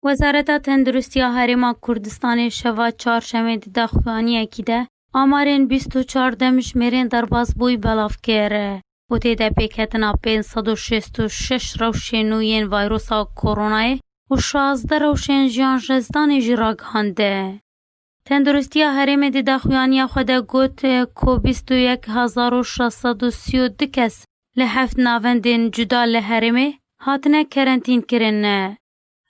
وزارت تندرستی هرما کردستان شوا چهارشنبه ده خوانیه ده آمارین 24 دمشمیرین در باز بوی بلاف کره و تیده پیکتنا 566 روشنوین ویروسا کرونای و 16 روشن جیان جزدان جراغ هنده. تندرستی هرم ده خوانیه خود گوت کو 21632 کس لحفت ناوندین جدا لحرمه هاتنه کرنتین کرنه.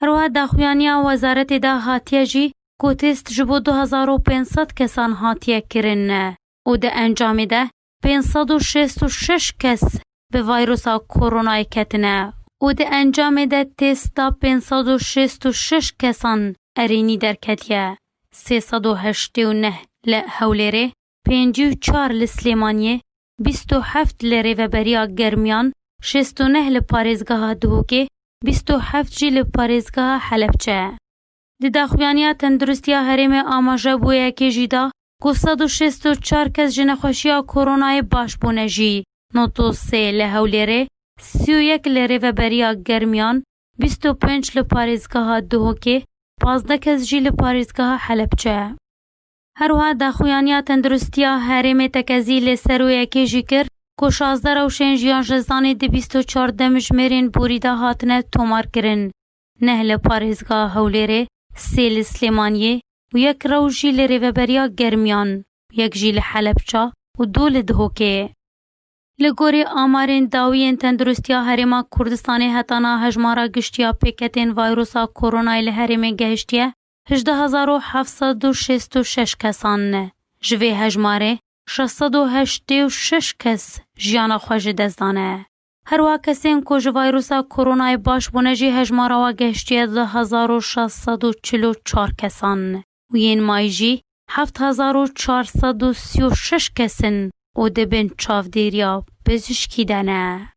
روح داخویانی وزارت ده هاتیه جی کو تست جبو 2500 کسان هاتیه کرنه و ده انجام ده 566 کس به ویروسا کرونای کتنه و ده انجام ده تست دا 566 کسان ارینی در کتیه 389 لحولره 54 لسلیمانیه 27 لریوبریا گرمیان 69 لپارزگاه دوکه 27 جی لپارزگاه حلبچه. دی داخویانی تندرستی هرم آماجه بویه که جیدا که 164 کس جنخوشی کرونای باش بونه جی 93 لحولره 31 لریوبریا گرمیان 25 لپارزگاه دوکه 15 کس جی لپارزگاه حلبچه. هروها داخویانی تندرستی هرم تکزی لسرویه که جیکر که 16 روشن جیان جزدانی دی 24 دمشمیرین بوریده هاتنه تومار کرن. 9 لپارزگاه هولیره 3 لسلیمانیه و 1 روشی لریوبریا گرمیان 1 جی لحلبچه و 2 لدهوکه. لگوری آمارین داوین تندرستی هرما کردستانی هتانا هجمارا گشتیا پیکتین ویروسا کرونای لحرم گهشتیه 18766 کسان جوی هجماره 686 کس جیانا خوش دزدانه. هر وا کسین که جو ویروسا کرونای باش بونه جی هجمارا و گهشتیه 10644 کسان و این مای جی 7436 کسن و دبن چاودیریا بزشکی دنه.